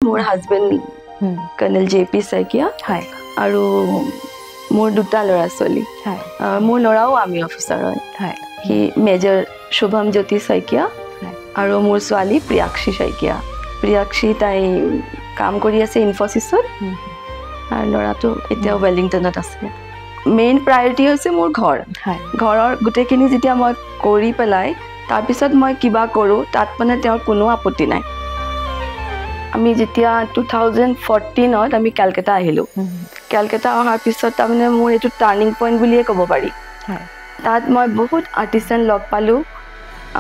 মোৰ husband colonel JP Saikia আৰু মোৰ দুটা ল'ৰা ছোৱালী মোৰ ল'ৰাও আৰ্মি অফিচাৰ হয় সি মেজৰ শুভম জ্যোতি শইকীয়া আৰু মোৰ ছোৱালী প্ৰিয়াক্ষী শইকীয়া প্ৰিয়াক্ষী তাই কাম কৰি আছে ইনফোচিছত আৰু ল'ৰাটো এতিয়াও ৱেলিংটনত আছে মেইন প্ৰায়ৰিটি হৈছে মোৰ ঘৰৰ গোটেইখিনি যেতিয়া মই কৰি পেলাই তাৰপিছত মই কিবা কৰোঁ তাত মানে তেওঁৰ কোনো আপত্তি নাই আমি যেতিয়া 2014ত আমি কলকাতা আহিলোঁ কলকাতা অহাৰ পিছত তাৰমানে মোৰ এইটো টাৰ্ণিং পইণ্ট বুলিয়ে ক'ব পাৰি তাত মই বহুত আৰ্টিষ্টান লগ পালোঁ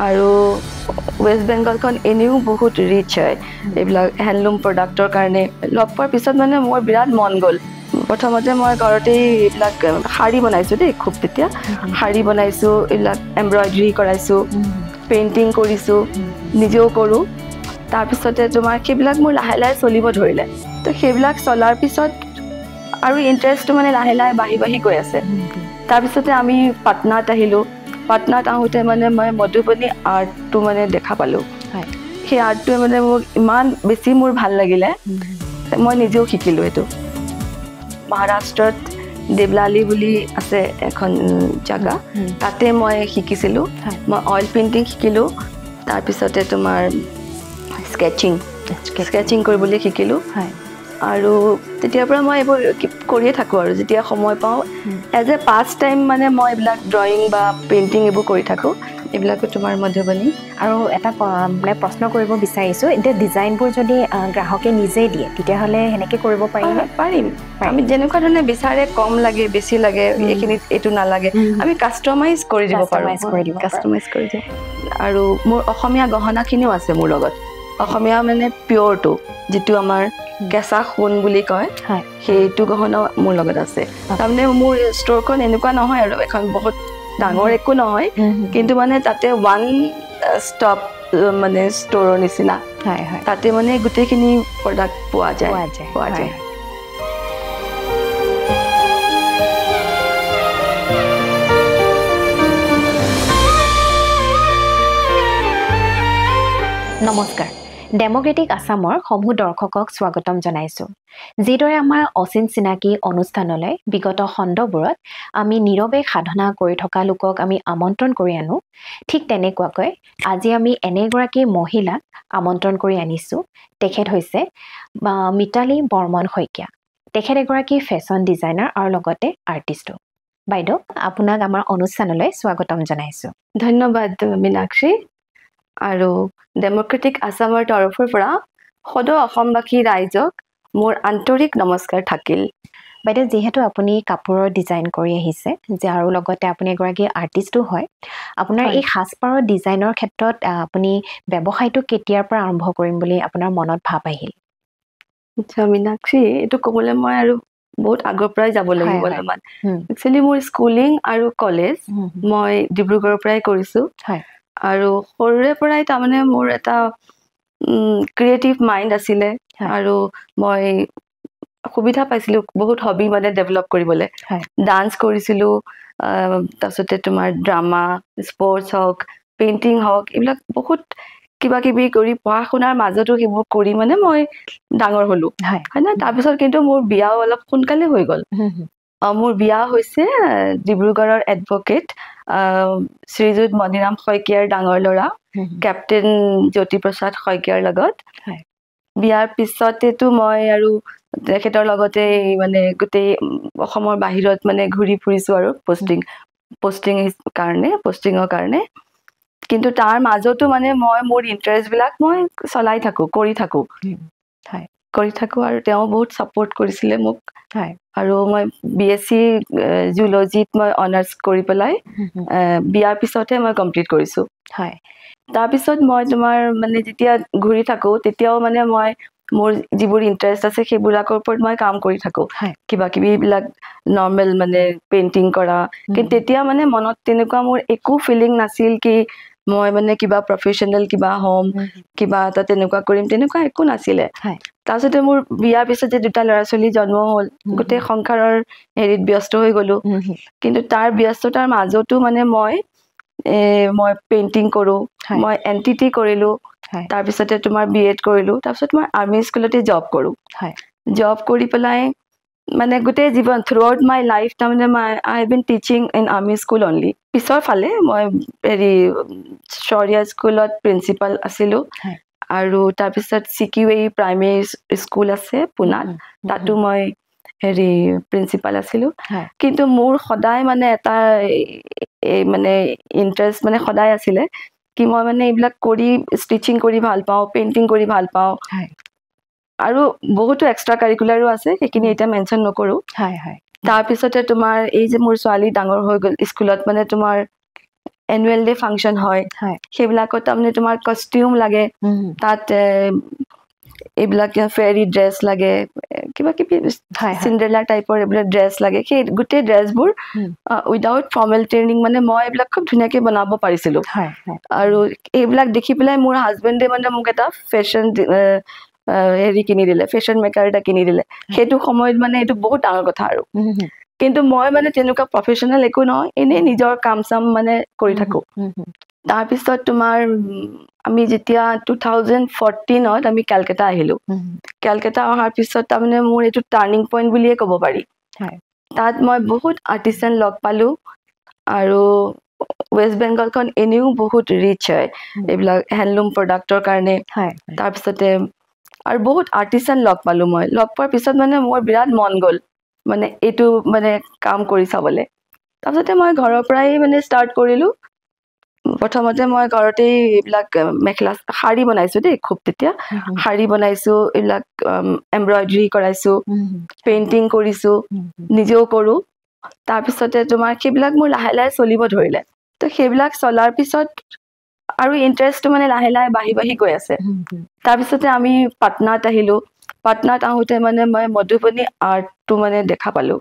আৰু ৱেষ্ট বেংগলখন এনেও বহুত ৰিচ হয় এইবিলাক হেণ্ডলুম প্ৰডাক্টৰ কাৰণে লগ পোৱাৰ পিছত মানে মোৰ বিৰাট মন গ'ল প্ৰথমতে মই ঘৰতেই এইবিলাক শাৰী বনাইছোঁ দেই খুব তেতিয়া শাৰী বনাইছোঁ এইবিলাক এমব্ৰইডাৰী কৰাইছোঁ পেইণ্টিং কৰিছোঁ নিজেও কৰোঁ তাৰপিছতে তোমাৰ সেইবিলাক মোৰ লাহে লাহে চলিব ধৰিলে তো সেইবিলাক চলাৰ পিছত আৰু ইণ্টাৰেষ্টটো মানে লাহে লাহে বাঢ়ি গৈ আছে তাৰপিছতে আমি পাটনাত আহিলোঁ পাটনাত আহোঁতে মানে মই মধুবনী আৰ্টটো মানে দেখা পালোঁ সেই আৰ্টটোৱে মানে মোক ইমান বেছি মোৰ ভাল লাগিলে মই নিজেও শিকিলোঁ এইটো মহাৰাষ্ট্ৰত দেৱলালী বুলি আছে এখন জাগা তাতে মই শিকিছিলোঁ মই অইল পেইণ্টিং শিকিলোঁ তাৰপিছতে তোমাৰ স্কেচিং কৰিবলৈ শিকিলোঁ আৰু তেতিয়াৰ পৰা মই এইবোৰ কৰিয়ে থাকোঁ আৰু যেতিয়া সময় পাওঁ এজ এ পাষ্ট টাইম মানে মই এইবিলাক ড্ৰয়িং বা পেইণ্টিং এইবোৰ কৰি থাকোঁ এইবিলাকো তোমাৰ মধুবনী আৰু এটা মানে প্ৰশ্ন কৰিব বিচাৰিছোঁ এতিয়া ডিজাইনবোৰ যদি গ্ৰাহকে নিজেই দিয়ে তেতিয়াহ'লে সেনেকৈ কৰিব পাৰিম আমি যেনেকুৱা ধৰণে বিচাৰে কম লাগে বেছি লাগে এইখিনিত এইটো নালাগে আমি কাষ্টমাইজ কৰি দিব পাৰোঁ কাষ্টমাইজ কৰি দিওঁ আৰু মোৰ অসমীয়া গহনাখিনিও আছে মোৰ লগত অসমীয়া মানে পিয়ৰটো যিটো আমাৰ কেঁচা সোণ বুলি কয় সেইটো গহনা মোৰ লগত আছে তাৰমানে মোৰ ষ্ট'ৰখন এনেকুৱা নহয় আৰু এখন বহুত ডাঙৰ একো নহয় কিন্তু মানে তাতে ওৱান ষ্টপ মানে ষ্ট'ৰৰ নিচিনা তাতে মানে গোটেইখিনি প্ৰডাক্ট পোৱা যায় নমস্কাৰ ডেম'ক্ৰেটিক আছামৰ সমূহ দৰ্শকক স্বাগতম জনাইছোঁ যিদৰে আমাৰ অচিন চিনাকি অনুষ্ঠানলৈ বিগত খণ্ডবোৰত আমি নীৰৱে সাধনা কৰি থকা লোকক আমি আমন্ত্ৰণ কৰি আনো ঠিক তেনেকুৱাকৈ আজি আমি এনেগৰাকী মহিলাক আমন্ত্ৰণ কৰি আনিছোঁ তেখেত হৈছে মিতালী বৰ্মন শইকীয়া তেখেত এগৰাকী ফেশ্বন ডিজাইনাৰ আৰু লগতে আৰ্টিষ্টো বাইদেউ আপোনাক আমাৰ অনুষ্ঠানলৈ স্বাগতম জনাইছোঁ ধন্যবাদ মীনাক্ষী আৰু ডেম'ক্ৰেটিক আছামৰ তৰফৰ পৰা সদৌ অসমবাসী ৰাইজক মোৰ আন্তৰিক নমস্কাৰ থাকিল বাইদেউ যিহেতু আপুনি কাপোৰৰ ডিজাইন কৰি আহিছে যে আৰু লগতে আপুনি এগৰাকী আৰ্টিষ্টো হয় আপোনাৰ এই সাজপাৰৰ ডিজাইনৰ ক্ষেত্ৰত আপুনি ব্যৱসায়টো কেতিয়াৰ পৰা আৰম্ভ কৰিম বুলি আপোনাৰ মনত ভাৱ আহিল আচ্ছা মীনাক্ষী এইটো ক'বলৈ মই আৰু বহুত আগৰ পৰাই যাব লাগিব অলপমান একচুৱেলি মোৰ স্কুলিং আৰু কলেজ মই ডিব্ৰুগড়ৰ পৰাই কৰিছোঁ আৰু সৰুৰে পৰাই তাৰমানে মোৰ এটা ক্ৰিয়েটিভ মাইণ্ড আছিলে আৰু মই সুবিধা পাইছিলোঁ বহুত হবি মানে ডেভেলপ কৰিবলৈ ডান্স কৰিছিলোঁ তাৰপিছতে তোমাৰ ড্ৰামা স্পৰ্টছ হওক পেইণ্টিং হওক এইবিলাক বহুত কিবা কিবি কৰি পঢ়া শুনাৰ মাজতো সেইবোৰ কৰি মানে মই ডাঙৰ হ'লোঁ হয় না তাৰপিছত কিন্তু মোৰ বিয়াও অলপ সোনকালে হৈ গ'ল মোৰ বিয়া হৈছে ডিব্ৰুগড়ৰ এডভকেট শ্ৰীযুত মণিৰাম শইকীয়াৰ ডাঙৰ ল'ৰা কেপ্টেইন জ্যোতিপ্ৰসাদ শইকীয়াৰ লগত বিয়াৰ পিছতেতো মই আৰু তেখেতৰ লগতে মানে গোটেই অসমৰ বাহিৰত মানে ঘূৰি ফুৰিছোঁ আৰু পষ্টিঙৰ কাৰণে কিন্তু তাৰ মাজতো মানে মই মোৰ ইণ্টাৰেষ্টবিলাক মই চলাই থাকোঁ কৰি থাকোঁ আৰু তেওঁ বহুত ছাপোৰ্ট কৰিছিলে মোক আৰু মই BSc জুলজিত মই অনাৰ্ছ কৰি পেলাই বিয়াৰ পিছতহে মই কমপ্লিট কৰিছোঁ তাৰপিছত মই তোমাৰ মানে যেতিয়া ঘূৰি থাকোঁ তেতিয়াও মানে মই মোৰ যিবোৰ ইণ্টাৰেষ্ট আছে সেইবিলাকৰ ওপৰত মই কাম কৰি থাকোঁ কিবা কিবি এইবিলাক নৰ্মেল মানে পেইণ্টিং কৰা কিন্তু তেতিয়া মানে মনত তেনেকুৱা মোৰ একো ফিলিং নাছিল কি মই মানে কিবা প্ৰফেশ্যনেল কিবা হ'ম কিবা এটা তেনেকুৱা কৰিম তেনেকুৱা একো নাছিলে তাৰপিছতে মোৰ বিয়াৰ পিছত যে দুটা ল'ৰা ছোৱালী জন্ম হ'ল গোটেই সংসাৰৰ হেৰিত ব্যস্ত হৈ গ'লোঁ কিন্তু তাৰ ব্যস্ততাৰ মাজতো মানে মই মই পেইণ্টিং কৰোঁ, মই এনটিটি কৰিলোঁ, তাৰপিছতে তোমাৰ BEd কৰিলোঁ, তাৰপিছত মই আৰ্মি স্কুলতে জব কৰোঁ। জব কৰি পেলাই মানে গোটেই জীৱন থ্ৰু আউট মাই লাইফ তাৰমানে I have been teaching in army school only. পিছৰ ফালে মই হেৰি শৰিয়া স্কুলত প্ৰিন্সিপাল আছিলোঁ, আৰু তাৰপিছত CQAE প্ৰাইমেৰী স্কুল আছে পুনাত, তাতো মই হেৰি প্ৰিন্সিপাল আছিলোঁ। কিন্তু মোৰ সদায় মানে এটা মানে ইণ্টাৰেষ্ট মানে সদায় আছিলে কি মই মানে এইবিলাক কৰি ষ্টিচিং কৰি ভাল পাওঁ, পেইণ্টিং কৰি ভাল পাওঁ, আৰু বহুতো এক্সট্ৰা কাৰিকুলাৰো আছে, সেইখিনি এতিয়া মেনশ্যন নকৰোঁ। তাৰপিছতে তোমাৰ এই যে মোৰ ছোৱালী ডাঙৰ হৈ গ'ল, স্কুলত মানে তোমাৰ এনুৱেল ডে ফাংচন হয়, সেইবিলাকত তাৰমানে তোমাৰ কষ্টিউম লাগে, তাত এইবিলাক ফেৰী ড্ৰেছ লাগে, কিবা কিবি চিণ্ড্ৰেলা টাইপৰ এইবিলাক ড্ৰেছ লাগে, সেই গোটেই ড্ৰেছবোৰ উইদাউট ফৰ্মেল ট্ৰেইনিং মানে মই এইবিলাক খুব ধুনীয়াকৈ বনাব পাৰিছিলোঁ। আৰু এইবিলাক দেখি পেলাই মোৰ হাজবেণ্ডে মানে মোক এটা ফেশ্বন হেৰি কিনি দিলে, ফেশ্বন মেকাৰ এটা কিনি দিলে। সেইটো সময়ত মানে এইটো বহুত ডাঙৰ কথা আৰু। কিন্তু মই মানে তেনেকুৱা প্ৰফেশ্যনেল একো নহয়, এনেই নিজৰ কাম চাম মানে কৰি থাকোঁ। তাৰপিছত তোমাৰ আমি যেতিয়া 2014ত আমি কেলকাতা আহিলোঁ। কেলকাতা অহাৰ পিছত তাৰমানে মোৰ এইটো টাৰ্ণিং পইণ্ট বুলিয়ে ক'ব পাৰি। তাত মই বহুত আৰ্টিষ্টান লগ পালোঁ, আৰু ৱেষ্ট বেংগলখন এনেও বহুত ৰিচ হয় এইবিলাক হেণ্ডলুম প্ৰডাক্টৰ কাৰণে। তাৰপিছতে আৰু বহুত আৰ্টিষ্টান লগ পালোঁ। মই লগ পোৱাৰ পিছত মানে মোৰ বিৰাট মন গ'ল মানে এইটো মানে কাম কৰি চাবলৈ। তাৰপিছতে মই ঘৰৰ পৰাই মানে ষ্টাৰ্ট কৰিলোঁ। প্ৰথমতে মই ঘৰতেই এইবিলাক মেখেলা শাৰী বনাইছোঁ দেই, খুব তেতিয়া শাৰী বনাইছোঁ, এইবিলাক এমব্ৰইডাৰী কৰাইছোঁ, পেইণ্টিং কৰিছোঁ, নিজেও কৰোঁ। তাৰপিছতে তোমাৰ সেইবিলাক মোৰ লাহে লাহে চলিব ধৰিলে। তো সেইবিলাক চলাৰ পিছত আৰু ইণ্টাৰেষ্টটো মানে লাহে লাহে বাঢ়ি বাঢ়ি গৈ আছে। তাৰপিছতে আমি পাটনাত আহিলোঁ। পাটনাত আহোঁতে মানে মই মধুবনী আৰ্টটো মানে দেখা পালোঁ।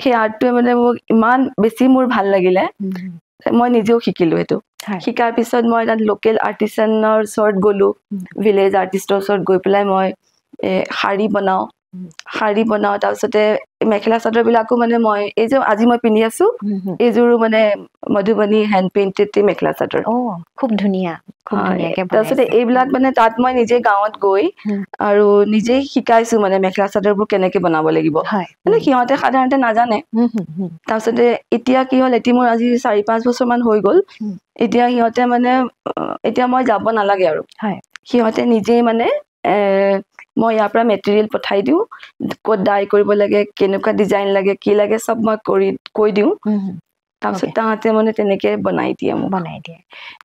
সেই আৰ্টটোৱে মানে মোক ইমান বেছি মোৰ ভাল লাগিলে, মই নিজেও শিকিলোঁ সেইটো। শিকাৰ পিছত মই তাত লোকেল আৰ্টিষ্টানৰ ওচৰত গ'লোঁ, ভিলেজ আৰ্টিষ্টৰ ওচৰত গৈ পেলাই মই শাৰী বনাওঁ। তাৰপিছতে মেখেলা চাদৰবিলাকো মানে মই এই যে আজি মই পিন্ধি আছোঁ, এইযোৰো মানে মধুবনী হেণ্ড পেইণ্টেড মেখেলা চাদৰ। খুব ধুনীয়া। তাৰপিছতে এইবিলাক মানে তাত মই নিজে গাঁৱত গৈ আৰু নিজেই শিকাইছোঁ মানে মেখেলা চাদৰবোৰ কেনেকে বনাব লাগিব, মানে সিহঁতে সাধাৰণতে নাজানে। তাৰপিছতে এতিয়া কি হ'ল, এতিয়া মোৰ আজি 4-5 বছৰমান হৈ গ'ল। এতিয়া সিহঁতে মানে এতিয়া মই যাব নালাগে আৰু, সিহঁতে নিজেই মানে মই ইয়াৰ পৰা মেটেৰিয়েল পঠাই দিওঁ, ক'ত ডাই কৰিব লাগে, কেনেকুৱা ডিজাইন লাগে, কি লাগে, চব মই কৈ দিওঁ। তাৰপিছত তাহাঁতে মানে তেনেকে বনাই দিয়ে মোক।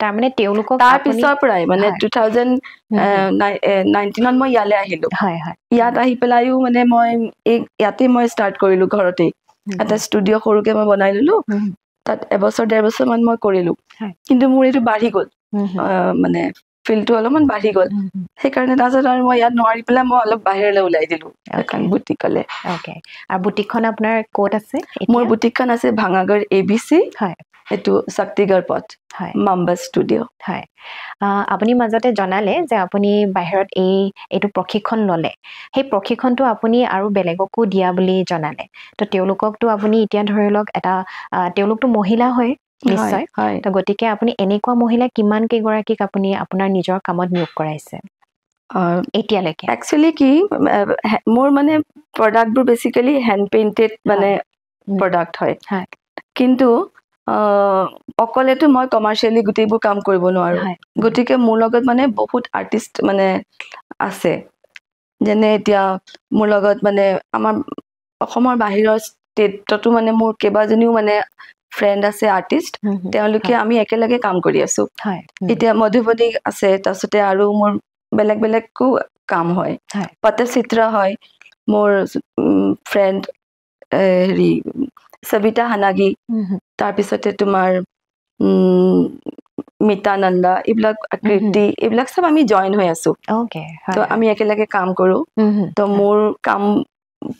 তাৰমানে তেওঁলোকক তাৰ পিছৰ পৰাই মানে 2019ত মই ইয়ালৈ আহিলোঁ। ইয়াত আহি পেলাইও মানে মই ইয়াতে মই ষ্টাৰ্ট কৰিলোঁ, ঘৰতেই এটা ষ্টুডিঅ' সৰুকে মই বনাই ল'লোঁ। তাত 1-1.5 বছৰমান মই কৰিলোঁ। কিন্তু মোৰ এইটো বাঢ়ি গ'ল, মানে ফিল্ডটো অলপমান বাঢ়ি গ'ল। সেইকাৰণে তাৰপিছত আৰু মই ইয়াত নোৱাৰি পেলাই মই অলপ বাহিৰলৈ ওলাই দিলোঁ এখন বুটিকলে। আৰু বুটিকখন আপোনাৰ ক'ত আছে? মোৰ বুটিকখন আছে ভাঙাগড় ABC, এইটো শক্তিগড় পথ, মাম্বা ষ্টুডিঅ'। আপুনি মাজতে জনালে যে আপুনি বাহিৰত এইটো প্ৰশিক্ষণ ল'লে। সেই প্ৰশিক্ষণটো আপুনি আৰু বেলেগকো দিয়া বুলি জনালে। তো তেওঁলোককতো আপুনি এতিয়া ধৰি লওক তেওঁলোকতো মহিলা হয় নিশ্চয়, তো গতিকে আপুনি এনেকুৱা মহিলা কিমান কেইগৰাকীক আপুনি আপোনাৰ নিজৰ কামত নিয়োগ কৰাইছে এতিয়ালৈকে? একচুৱেলি কি, মোৰ মানে প্ৰডাক্টবোৰ বেচিকেলি হেণ্ড পেইণ্টেড মানে প্ৰডাক্ট হয়। কিন্তু অকলেতো মই কমাৰ্চিয়েলি গোটেইবোৰ কাম কৰিব নোৱাৰোঁ। গতিকে মোৰ লগত মানে বহুত আৰ্টিষ্ট মানে আছে। যেনে এতিয়া মোৰ লগত মানে আমাৰ অসমৰ বাহিৰৰ ষ্টেটতো মানে মোৰ কেইবাজনীও মানে ফ্ৰেণ্ড আছে আৰ্টিষ্ট, তেওঁলোকে আমি একেলগে কাম কৰি আছোঁ। এতিয়া মধুবনী আছে, তাৰপিছতে আৰু মোৰ বেলেগ বেলেগকো কাম হয়। পটচিত্ৰ হয় মোৰ ফ্ৰেণ্ড হেৰি সবিতা হানাগি, তাৰপিছতে তোমাৰ মিতা নন্দা, এইবিলাক কৃতি, এইবিলাক চব আমি জইন হৈ আছোঁ। তো আমি একেলগে কাম কৰোঁ। তো মোৰ কাম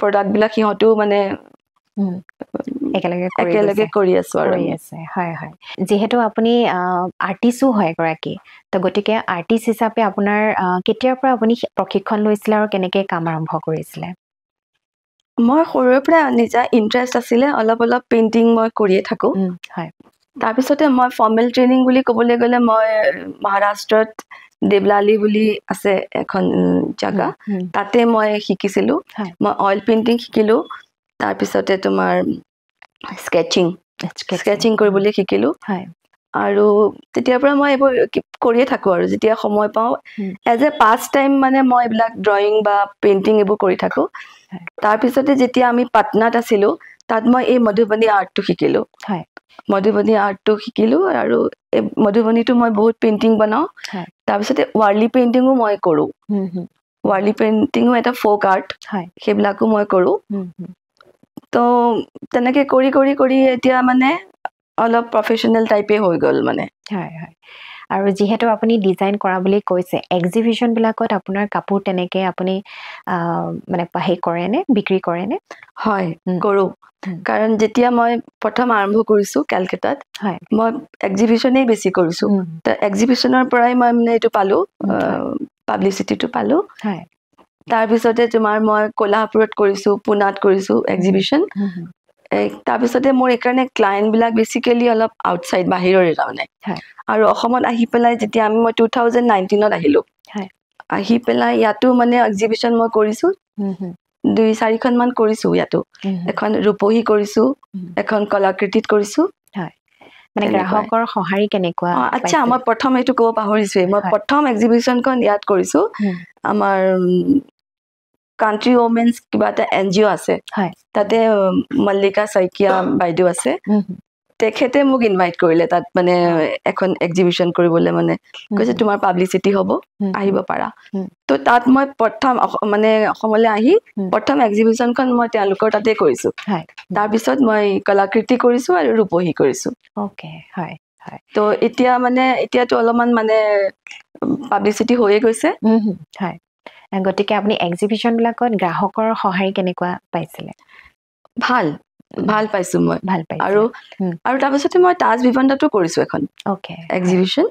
প্ৰডাক্টবিলাক সিহঁতেও মানে একেলগে কৰি আছোঁ আৰু। যিহেতু আপুনি আৰ্টিষ্টো হয় এগৰাকী, তো গতিকে আৰ্টিষ্ট হিচাপে আপোনাৰ কেতিয়াৰ পৰা আপুনি প্ৰশিক্ষণ লৈছিলে আৰু কেনেকৈ কাম আৰম্ভ কৰিছিলে? মই সৰুৰে পৰা নিজা ইণ্টাৰেষ্ট আছিলে, অলপ অলপ পেইণ্টিং মই কৰিয়ে থাকোঁ। তাৰপিছতে মই ফৰ্মেল ট্ৰেইনিং বুলি ক'বলৈ গ'লে মই মহাৰাষ্ট্ৰত দেৱলালী বুলি আছে এখন জাগা তাতে মই শিকিছিলোঁ মই অইল পেইণ্টিং শিকিলোঁ তাৰপিছতে তোমাৰ স্কেচিং কৰিবলৈ শিকিলোঁ আৰু তেতিয়াৰ পৰা মই এইবোৰ কৰিয়ে থাকোঁ আৰু যেতিয়া সময় পাওঁ এজ এ পাষ্ট টাইম মানে মই এইবিলাক ড্ৰয়িং বা পেইণ্টিং এইবোৰ কৰি থাকোঁ তাৰপিছতে যেতিয়া আমি পাটনাত আছিলোঁ তাত মই এই মধুবনী আৰ্টটো শিকিলোঁ মধুবনী আৰ্টটো শিকিলোঁ আৰু এই মধুবনীটো মই বহুত পেইণ্টিং বনাওঁ তাৰপিছতে ৱাৰ্লি পেইণ্টিঙো মই কৰোঁ ৱাৰ্লি পেইণ্টিঙো এটা ফ'ক আৰ্ট সেইবিলাকো মই কৰোঁ তো তেনেকৈ কৰি কৰি কৰি এতিয়া মানে অলপ প্ৰফেশ্যনেল টাইপে হৈ গ'ল মানে আৰু যিহেতু আপুনি ডিজাইন কৰা বুলি কৈছে এক্সিবিশ্যনবিলাকত আপোনাৰ কাপোৰ তেনেকৈ আপুনি মানে হেৰি কৰেনে বিক্ৰী কৰেনে হয় কৰোঁ কাৰণ যেতিয়া মই প্ৰথম আৰম্ভ কৰিছোঁ কেলকাতাত মই এক্সিবিশ্যনেই বেছি কৰিছোঁ তো এক্সিবিশ্যনৰ পৰাই মই মানে এইটো পালোঁ পাব্লিচিটিটো পালোঁ তাৰপিছতে তোমাৰ মই কোলহাপুৰত কৰিছোঁ পুনাত কৰিছোঁ এক্সিবিশ্যন তাৰপিছতে মোৰ এইকাৰণে ক্লায়েণ্টবিলাক বেচিকেলি অলপ আউটছাইড বাহিৰৰে তাৰমানে আৰু অসমত আহি পেলাই যেতিয়া মই 2019ত আহিলোঁ আহি পেলাই ইয়াতো মানে এক্সিবিশ্যন মই কৰিছোঁ 2-4খনমান কৰিছোঁ ইয়াতো এখন ৰূপহী কৰিছোঁ এখন কলাকৃতিত কৰিছোঁ মানে গ্ৰাহকৰ সঁহাৰি কেনেকুৱা আচ্ছা মই প্ৰথম এইটো ক'ব পাহৰিছোঁৱেই মই প্ৰথম এক্সিবিশ্যনখন ইয়াত কৰিছোঁ আমাৰ কাণ্ট্ৰি ওমেন্স কিবা এটা NGO আছে তাতে মল্লিকা শইকীয়া বাইদেউ আছে তেখেতে মোক ইনভাইট কৰিলে তাত মানে এখন এক্সিবিশ্যন কৰিবলৈ মানে কৈছে তোমাৰ পাব্লিচিটি হ'ব আহিব পাৰা তো তাত মই প্ৰথম মানে অসমলৈ আহি প্ৰথম এক্সিবিশ্যনখন মই তেওঁলোকৰ তাতে কৰিছোঁ তাৰপিছত মই কলাকৃতি কৰিছোঁ আৰু ৰূপহী কৰিছোঁ তো এতিয়া মানে এতিয়াতো অলপমান মানে পাব্লিচিটি হৈয়ে গৈছে গতিকে আপুনি এক্সিবিশ্যনবিলাকত গ্ৰাহকৰ সঁহাৰি কেনেকুৱা পাইছিলে ভাল পাইছোঁ মই আৰু তাৰপিছতে মই তাজ ভিভান্তাতো কৰিছোঁ এখন এক্সিবিশ্যন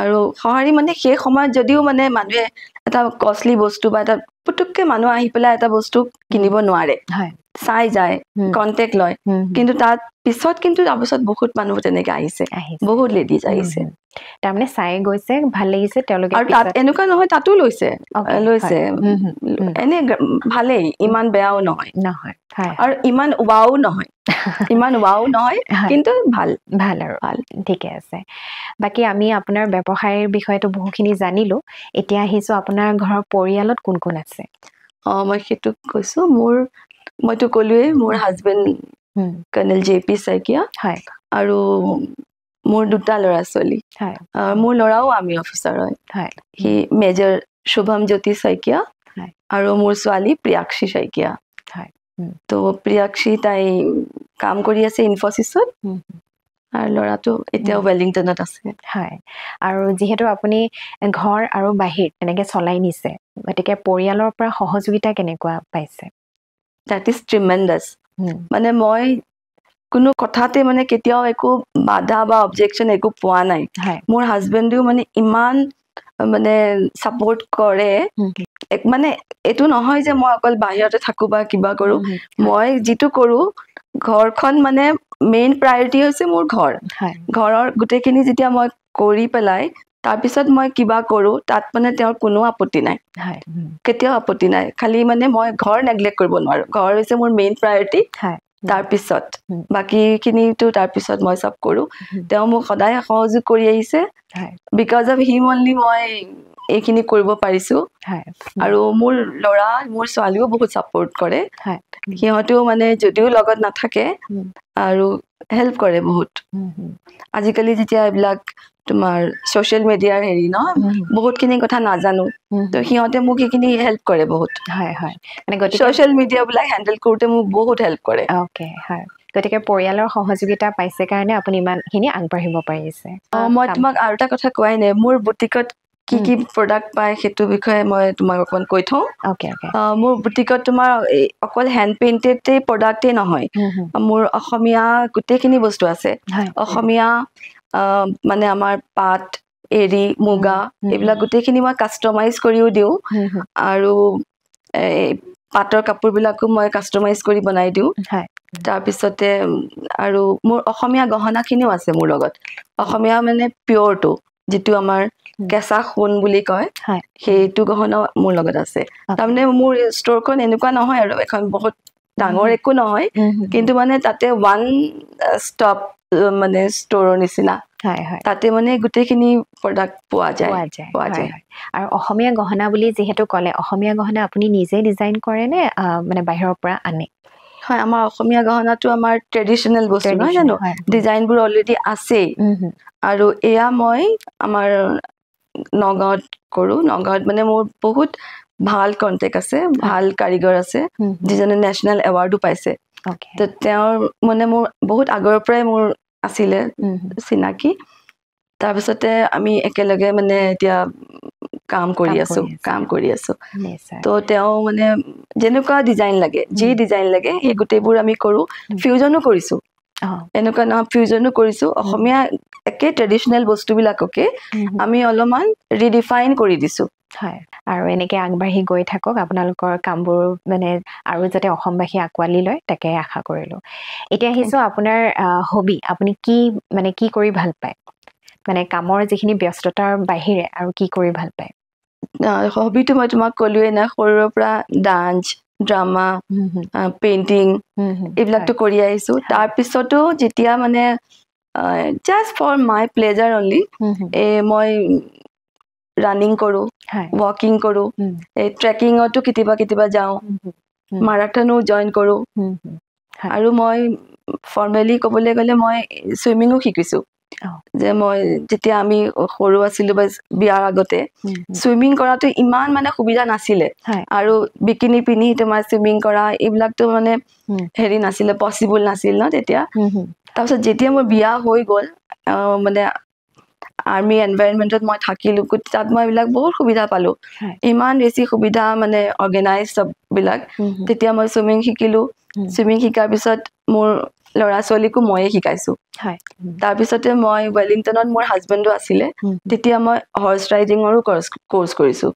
আৰু সঁহাৰি মানে সেই সময়ত যদিও মানে মানুহে এটা কষ্টলি বস্তু বা এটা পুতুককৈ মানুহ আহি পেলাই এটা বস্তু কিনিব নোৱাৰে চাই যায় কণ্টেক্ট লয় কিন্তু তাত পিছত কিন্তু তাৰপিছত বহুত মানুহ তেনেকৈ আহিছে বহুত লেডিজ আহিছে তাৰমানে চাই গৈছে ভাল লাগিছে তেওঁলোকে আৰু তাত এনেকুৱা নহয় তাতো লৈছে এনে ভালেই ইমান বেয়াও নহয় আৰু ইমান ৱাও নহয় কিন্তু ভাল আৰু ঠিকে আছে বাকী আমি আপোনাৰ ব্যৱসায়ৰ বিষয়টো বহুখিনি জানিলোঁ এতিয়া আহিছোঁ আপোনাৰ ঘৰৰ পৰিয়ালত কোন কোন আছে মই সেইটো কৈছোঁ মইতো ক'লোৱেই মোৰ হাজবেণ্ড কৰ্ণেল JP শইকীয়া আৰু মোৰ 2টা ল'ৰা ছোৱালী মোৰ ল'ৰাও আৰ্মি অফিচাৰ হয় সি মেজৰ শুভম জ্যোতি শইকীয়া আৰু মোৰ ছোৱালী প্ৰিয়াক্ষী শইকীয়া তো প্ৰিয়াক্ষী তাই কাম কৰি আছে ইনফ'চিছত আৰু ল'ৰাটো এতিয়াও ৱেলিংটনত আছে আৰু যিহেতু আপুনি ঘৰ আৰু বাহিৰ তেনেকৈ চলাই নিছে গতিকে পৰিয়ালৰ পৰা সহযোগিতা কেনেকুৱা পাইছে দেট ইজ ট্ৰিমেণ্ডাছ মানে মই কোনো কথাতে মানে কেতিয়াও একো বাধা বা অবজেকশ্যন একো পোৱা নাই মোৰ হাজবেণ্ডেও মানে ইমান মানে ছাপোৰ্ট কৰে মানে এইটো নহয় যে মই অকল বাহিৰতে থাকোঁ বা কিবা কৰোঁ মই যিটো কৰোঁ ঘৰখন মানে মেইন প্ৰায়ৰিটি হৈছে মোৰ ঘৰৰ গোটেইখিনি যেতিয়া মই কৰি পেলাই তাৰপিছত মই কিবা কৰোঁ তাত মানে তেওঁৰ কোনো আপত্তি নাই কেতিয়াও আপত্তি নাই খালি মানে মই ঘৰ নেগলেক্ট কৰিব নোৱাৰোঁ ঘৰ হৈছে মোৰ মেইন প্ৰায়ৰিটি তাৰপিছত বাকীখিনিতো তাৰপিছত মই চব কৰোঁ তেওঁ মোক সদায় সহযোগ কৰি আহিছে বিকজ অফ হিম অনলি মই এইখিনি কৰিব পাৰিছোঁ আৰু মোৰ ল'ৰা মোৰ ছোৱালীও বহুত ছাপোৰ্ট কৰে সিহঁতেও মানে যদিও লগত নাথাকে আৰু হেল্প কৰে বহুত আজিকালি যেতিয়া এইবিলাক তোমাৰ ছ'চিয়েল মিডিয়াৰ হেৰি ন বহুতখিনি কথা নাজানো তো সিহঁতে মোক সেইখিনি হেল্প কৰে বহুত ছ'চিয়েল মিডিয়াবিলাক হেণ্ডেল কৰোঁতে মোক বহুত হেল্প কৰে গতিকে পৰিয়ালৰ সহযোগিতা পাইছে কাৰণে আপুনি ইমানখিনি আগবাঢ়িব পাৰিছে মই তোমাক আৰু এটা কথা কোৱাই নাই মোৰ বুটিকত কি প্ৰডাক্ট পায় সেইটো বিষয়ে মই তোমাক অকণমান কৈ থওঁ মোৰ বুটিকত তোমাৰ অকল হেণ্ড পেইণ্টেডেই প্ৰডাক্টেই নহয় মোৰ অসমীয়া গোটেইখিনি বস্তু আছে অসমীয়া মানে আমাৰ পাট এৰী মুগা এইবিলাক গোটেইখিনি মই কাষ্টমাইজ কৰিও দিওঁ আৰু পাটৰ কাপোৰবিলাকো মই কাষ্টমাইজ কৰি বনাই দিওঁ তাৰপিছতে আৰু মোৰ অসমীয়া গহনাখিনিও আছে মোৰ লগত অসমীয়া মানে পিয়ৰটো যিটো আমাৰ কেঁচা সোণ বুলি কয় সেইটো গহনা মোৰ লগত আছে তাৰমানে মোৰ ষ্ট'ৰখন এনেকুৱা নহয় আৰু এখন বহুত ডাঙৰ একো নহয় কিন্তু মানে তাতে ওৱান ষ্টপ মানে ষ্ট'ৰৰ নিচিনা তাতে মানে গোটেইখিনি প্ৰডাক্ট পোৱা যায় আৰু অসমীয়া গহনা বুলি যিহেতু ক'লে অসমীয়া গহনা আপুনি নিজে ডিজাইন কৰে নে মানে বাহিৰৰ পৰা আনে হয় আমাৰ অসমীয়া গহনাটো আমাৰ ট্ৰেডিশনেল বস্তু নহয় জানো ডিজাইনবোৰ অলৰেডি আছে আৰু এয়া মই আমাৰ নগাঁৱত কৰো নগাঁৱত মানে মোৰ বহুত ভাল কন্টেক্ট আছে ভাল কাৰিকৰ আছে যিজনে নেশ্যনেল এৱাৰ্ডো পাইছে তো তেওঁৰ মানে মোৰ বহুত আগৰ পৰাই মোৰ আছিলে চিনাকি তাৰপিছতে আমি একেলগে মানে এতিয়া কাম কৰি আছো তো তেওঁ মানে যেনেকুৱা ডিজাইন লাগে যি ডিজাইন লাগে সেই গোটেইবোৰ আমি কৰো ফিউজনো কৰিছো এনেকুৱা নহয় ফিউজনো কৰিছো অসমীয়া একে ট্ৰেডিশনেল বস্তুবিলাককে আমি অলপমান ৰিডিফাইন কৰি দিছো আৰু এনেকে আগবাঢ়ি গৈ থাকক আপোনালোকৰ কামবোৰ মানে আৰু যাতে অসমবাসী আঁকোৱালি লয় তাকে আশা কৰিলো এতিয়া আহিছো আপোনাৰ হবি আপুনি কি মানে কি কৰি ভাল পায় মানে কামৰ যিখিনি ব্যস্ততাৰ বাহিৰে আৰু কি কৰি ভাল পায় হবিটো মই তোমাক ক'লোৱে না সৰুৰ পৰা ডান্স ড্ৰামা পেইণ্টিং এইবিলাকতো কৰি আহিছো তাৰপিছতো যেতিয়া মানে just for my pleasure only মই ৰানিং কৰো ৱাকিং কৰো এই ট্ৰেকিঙতো কেতিয়াবা যাওঁ মাৰাথনো জইন কৰো আৰু মই ফৰ্মেলি ক'বলৈ গ'লে মই চুইমিঙো শিকিছো যে মই যেতিয়া আমি সৰু আছিলো বা বিয়াৰ আগতে চুইমিং কৰাটো ইমান মানে সুবিধা নাছিলে আৰু বিকিনি পিন্ধি তোমাৰ চুইমিং কৰা এইবিলাকতো মানে হেৰি নাছিলে পচিবল নাছিল ন তেতিয়া তাৰপিছত যেতিয়া মোৰ বিয়া হৈ গ'ল মানে আৰ্মি এনভাইৰনমেণ্টত মই থাকিলো তাত মই এইবিলাক বহুত সুবিধা পালো ইমান বেছি সুবিধা মানে অৰ্গেনাইজ চববিলাক তেতিয়া মই চুইমিং শিকিলো চুইমিং শিকাৰ পিছত মোৰ ল'ৰা ছোৱালীকো ময়ে শিকাইছো তাৰপিছতে মই ৱেলিংটনত মোৰ হাজবেণ্ডো আছিলে তেতিয়া মই হৰ্চ ৰাইডিঙৰো কোৰ্চ কৰিছো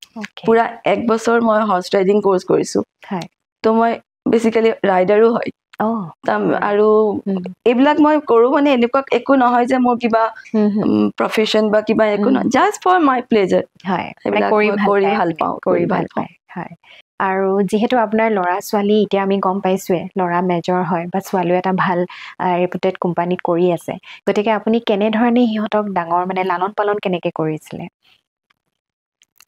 পুৰা 1 বছৰ মই হৰ্চ ৰাইডিং কোৰ্চ কৰিছো তো মই বেচিকেলি ৰাইডাৰো হয় আৰু এইবিলাক মই কৰো মানে এনেকুৱা একো নহয় যে মোৰ কিবা প্ৰফেশ্যন বা কিবা একো নহয় জাষ্ট ফৰ মাই প্লেজাৰ কৰি ভাল পাওঁ আৰু যিহেতু আপোনাৰ ল'ৰা ছোৱালী এতিয়া আমি গম পাইছোৱে ল'ৰা মেজৰ হয় বা ছোৱালীও এটা ভাল ৰেপুটেড কোম্পানীত কৰি আছে গতিকে আপুনি কেনেধৰণে সিহঁতক ডাঙৰ মানে লালন পালন কেনেকে কৰিছিলে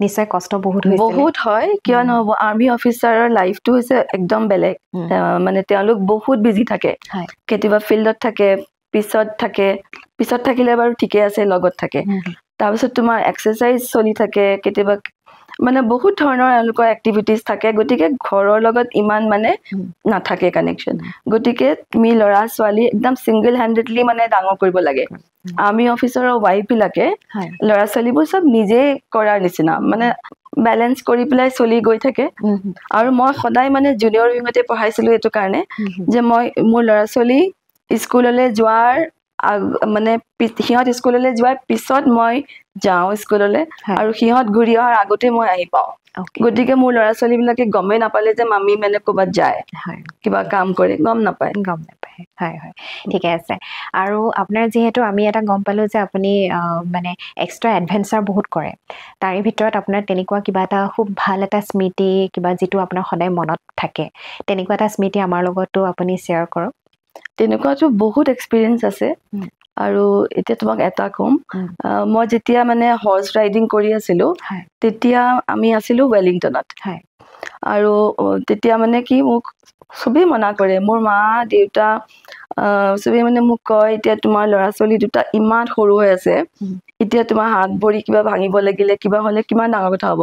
নিশ্চয় কষ্ট বহুত হয় কিয় নহব আৰ্মি অফিচাৰৰ লাইফটো হৈছে একদম বেলেগ মানে তেওঁলোক বহুত বিজি থাকে কেতিয়াবা ফিল্ডত থাকে পিছত থাকিলে বাৰু ঠিকে আছে লগত থাকে তাৰপিছত তোমাৰ এক্সাৰচাইজ চলি থাকে কেতিয়াবা মানে বহুত ধৰণৰ এওঁলোকৰ এক্টিভিটিজ থাকে গতিকে ঘৰৰ লগত ইমান মানে নাথাকে কানেকশ্যন গতিকে তুমি ল'ৰা ছোৱালী একদম ছিংগল হেণ্ডেডলি মানে ডাঙৰ কৰিব লাগে আৰ্মি অফিচাৰৰ ৱাইফবিলাকে ল'ৰা ছোৱালীবোৰ চব নিজে কৰাৰ নিচিনা মানে বেলেঞ্চ কৰি পেলাই চলি গৈ থাকে আৰু মই সদায় মানে জুনিয়ৰ উইঙতে পঢ়াইছিলো এইটো কাৰণে যে মই মোৰ ল'ৰা ছোৱালী স্কুললৈ যোৱাৰ মানে সিহঁত স্কুললৈ যোৱাৰ পিছত মই যাওঁ স্কুললৈ আৰু সিহঁত ঘূৰি অহাৰ আগতে মই আহি পাওঁ গতিকে মোৰ ল'ৰা ছোৱালীবিলাকে গমেই নাপালে যে মামী মানে ক'ৰবাত যায় কিবা কাম কৰে গম নাপায় হয় ঠিকে আছে আৰু আপোনাৰ যিহেতু আমি এটা গম পালো যে আপুনি মানে এক্সট্ৰা এডভেঞ্চাৰ বহুত কৰে তাৰে ভিতৰত আপোনাৰ তেনেকুৱা কিবা এটা খুব ভাল এটা স্মৃতি কিবা যিটো আপোনাৰ সদায় মনত থাকে তেনেকুৱা এটা স্মৃতি আমাৰ লগতো আপুনি শ্বেয়াৰ কৰক তেনেকুৱাতো বহুত এক্সপিৰিয়েঞ্চ আছে আৰু এতিয়া তোমাক এটা কম মই যেতিয়া মানে হৰ্চ ৰাইডিং কৰি আছিলো তেতিয়া আমি আছিলো ৱেলিংটনত আৰু তেতিয়া মানে কি মোক চবেই মনা কৰে মোৰ মা দেউতা চবেই মানে মোক কয় এতিয়া তোমাৰ ল'ৰা ছোৱালী দুটা ইমান সৰু হৈ আছে এতিয়া তোমাৰ হাত ভৰি কিবা ভাঙিব লাগিলে কিবা হলে কিমান ডাঙৰ কথা হ'ব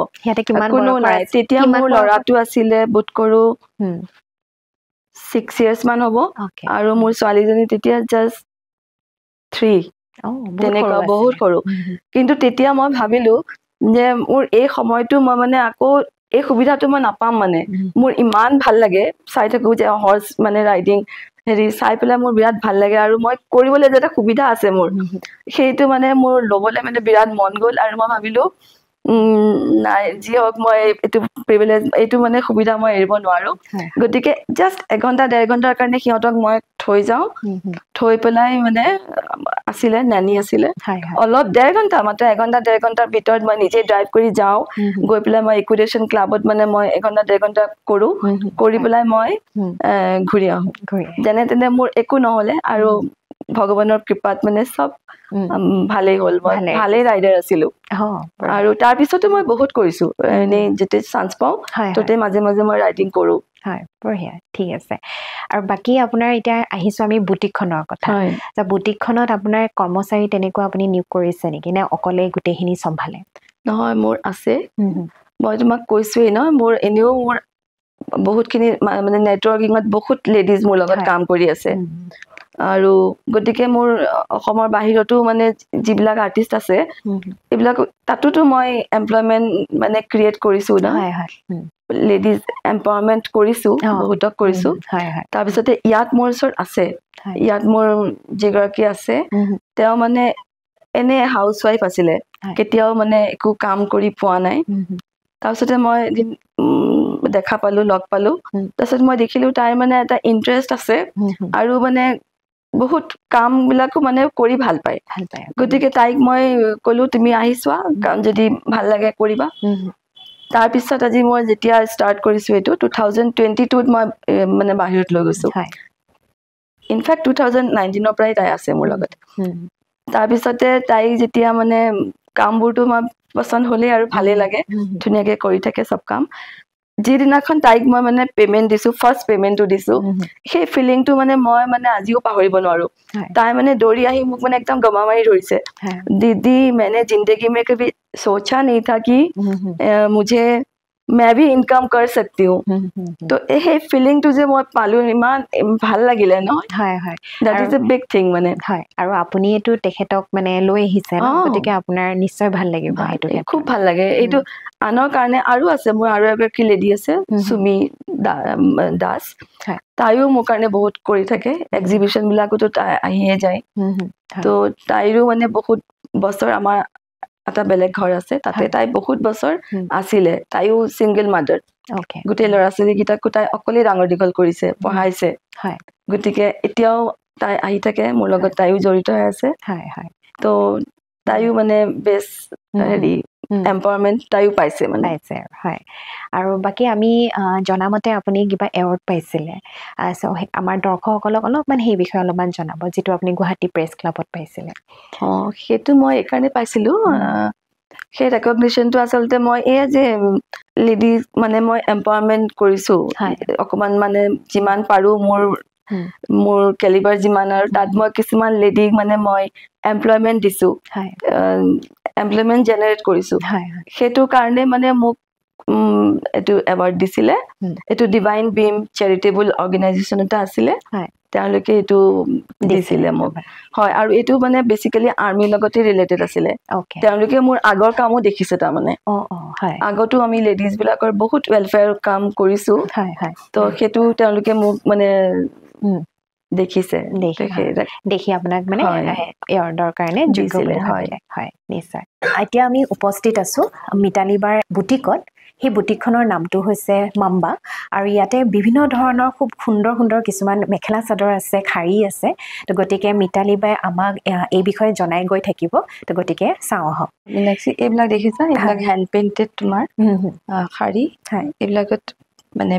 কোনো নাই তেতিয়া মোৰ ল'ৰাটো আছিলে বোধ কৰো 6 years মান হ'ব আৰু মোৰ ছোৱালীজনী তেতিয়া জাষ্ট 3 তেনেকুৱা বহুত সৰু কিন্তু তেতিয়া মই ভাবিলো যে মোৰ এই সময়টো মই মানে আকৌ এই সুবিধাটো মই নাপাম মানে মোৰ ইমান ভাল লাগে চাই থাকো যে হৰ্চ মানে ৰাইডিং হেৰি চাই পেলাই মোৰ বিৰাট ভাল লাগে আৰু মই কৰিবলৈ যে এটা সুবিধা আছে মোৰ সেইটো মানে মোৰ ল'বলৈ মানে বিৰাট মন গ'ল আৰু মই ভাবিলো নাই যি হওক মই এইটো প্ৰিভিলেজ এইটো মানে সুবিধা মই এৰিব নোৱাৰো গতিকে জাষ্ট 1 ঘণ্টা 1.5 ঘণ্টাৰ কাৰণে সিহঁতক মই থৈ যাওঁ থৈ পেলাই মানে আছিলে নানি আছিলে অলপ 1.5 ঘণ্টা মাত্ৰ 1 ঘণ্টা 1.5 ঘণ্টাৰ ভিতৰত মই নিজে ড্ৰাইভ কৰি যাওঁ গৈ পেলাই মই ইকুইডেশ্যন ক্লাবত মানে মই 1 ঘণ্টা 1.5 ঘণ্টা কৰো কৰি পেলাই মই ঘূৰি আহো যেনে তেনে মোৰ একো নহলে আৰু ভগৱানৰ কৃপাত মানে সব ভালেই হ'ল মই ভালেই ৰাইডাৰ আছিলো আৰু তাৰ পিছতো মই বহুত কৰিছো এনে যেতে চান্স পাওঁ ততে মাজে মাজে মই ৰাইডিং কৰো হয় বঢ়িয়া ঠিক আছে আৰু বাকি আপোনাৰ এতিয়া আহিছো আমি বুটিকখনৰ কথা যে বুটিকখনত আপোনাৰ কৰ্মচাৰী তেনেকুৱা আপুনি নিয়োগ কৰিছে নেকি নে অকলে গোটেইখিনি সম্ভালে নহয় মোৰ আছে মই তোমাক কৈছোই ন মোৰ এনেও মোৰ বহুতখিনি মানে নেটৱৰ্কিঙত বহুত লেডিজ মোৰ লগত কাম কৰি আছে আৰু গতিকে মোৰ অসমৰ বাহিৰতো মানে যিবিলাক আৰ্টিষ্ট আছে এইবিলাক তাতোতো মই এমপ্লয়মেন্ট মানে ক্ৰিয়েট কৰিছো না লেডিজ এম্পাৱাৰমেন্ট কৰিছো বহুতক কৰিছো তাৰ পিছতে ইয়াত মোৰ ওচৰত আছে ইয়াত মোৰ যিগৰাকী আছে তেওঁ মানে এনে হাউচ ৱাইফ আছিলে কেতিয়াও মানে একো কাম কৰি পোৱা নাই তাৰপিছতে মই দেখা পালো লগ পালো তাৰপিছত মই দেখিলো তাইৰ মানে এটা ইন্টাৰেষ্ট আছে আৰু মানে বহুত কাম বিলাকো মানে কৰি ভাল পায় গতিকে তাইক মই কলো তুমি আহি চোৱা কাম যদি ভাল লাগে কৰিবা তাৰ পিছত আজি মই যেতিয়া ষ্টাৰ্ট কৰিছো এটো 2022 ত মই মানে বাহিৰত লৈ গৈছো ইনফ্যাক্ট 2019 ৰ পৰাই তাই আছে মোৰ লগত তাৰ পিছতে তাই যেতিয়া মানে কামবোৰটো মই পছন্দ হলে আৰু ভালে লাগে ধুনীয়াকে কৰি থাকে সব কাম যিদিনাখন তাইক মই মানে পেমেন্ট দিছো ফাৰ্স্ট পেমেন্টটো দিছো সেই ফিলিংটো মানে মই মানে আজিও পাহৰিব নোৱাৰো তাই মানে দৌৰি আহি মোক মানে একদম গমা মাৰি ধৰিছে दीदी मैंने जिंदगी में कभी सोचा नहीं था कि मुझे मैं भी इनकम कर सकती हूँ तो ये फीलिंग तो जे মই পালো ইমান ভাল লাগিলে ন হয় হয় that is a big thing মানে হয় আৰু আপুনি এটো তেখেতক মানে লৈ আহিছে ন গতিকে আপোনাৰ নিশ্চয় ভাল লাগিব হেতু খুব ভাল লাগে এইটো আনৰ কাৰণে আৰু আছে মোৰ আৰু এগৰাকী লেডি আছে সুমি দাস তাইও মোৰ কাৰণে বহুত কৰি থাকে এক্সিবিশন বিলাকতো তাই আহিয়ে যায় তো তাইৰো মানে বহুত বছৰ আমাৰ এটা বেলেগ ঘৰ আছে তাতে তাই বহুত বছৰ আছিলে তাইও সিঙ্গল মাদাৰ গোটেই ল'ৰা ছোৱালী গিটাকো তাই অকলে ডাঙৰ দীঘল কৰিছে পঢ়াইছে গতিকে এতিয়াও তাই আহি থাকে মোৰ লগত তাইও জড়িত হৈ আছে তো তাইও মানে বেছ হেৰি এম্পাৱাৰমেন্ট তাইও পাইছে মানে পাইছে হয় আৰু বাকি আমি জনামতে আপুনি কিবা এৱাৰ্ড পাইছিলে আমাৰ দৰ্শকসকলক অলপমান সেই বিষয়ে অলপমান জনাব যেটো আপুনি গুৱাহাটী প্ৰেছ ক্লাবত পাইছিলে সেইটো মই একাৰণে পাইছিলো সেই ৰেকগনিশ্যনটো আচলতে মই এই যে লেডিজ মানে মই এম্পাৱাৰমেন্ট কৰিছো অকমান মানে যিমান পাৰো মোৰ কেলিবাৰ যিমান আৰু তাত মই কিছুমান লেডিক মানে মই এমপ্লয়মেন্ট দিছো এমপ্লয়মেন্ট জেনাৰেট কৰিছো সেইটো কাৰণে মানে মোক এটো এৱাৰ্ড দিছিলে এটো ডিভাইন বিম চেৰিটেবল অৰ্গানাইজেচন এটা আছিলে তেওঁলোকে এটো দিছিলে মোক হয় আৰু এটো মানে বেসিক্যালি আৰ্মি লগতে ৰিলেটেড আছিলে তেওঁলোকে মোৰ আগৰ কামো দেখিছে তা মানে আগতো আমি লেডিজ বিলাকৰ বহুত ওয়েলফেয়াৰ কাম কৰিছো তো হেতু তেওঁলোকে মোক মানে দেখিছে দেখি আপোনাক মানে এৱাৰ্ডৰ কাৰণে যোগ্য বুলি ভাবিলে হয় নিশ্চয় এতিয়া আমি উপস্থিত আছো মিতালীবাৰ বুটিকত সেই বুটিকখনৰ নামটো হৈছে মাম্বা আৰু ইয়াতে বিভিন্ন ধৰণৰ খুব সুন্দৰ সুন্দৰ কিছুমান মেখেলা চাদৰ আছে খাৰী আছে তো গতিকে মিতালীবাই আমাক এই বিষয়ে জনাই গৈ থাকিব তো গতিকে চাও আহক মিনাক্ষী এইবিলাক দেখিছা এইবিলাক হ্যান্ড পেইন্টেড তোমাৰ খাৰী এইবিলাকত মানে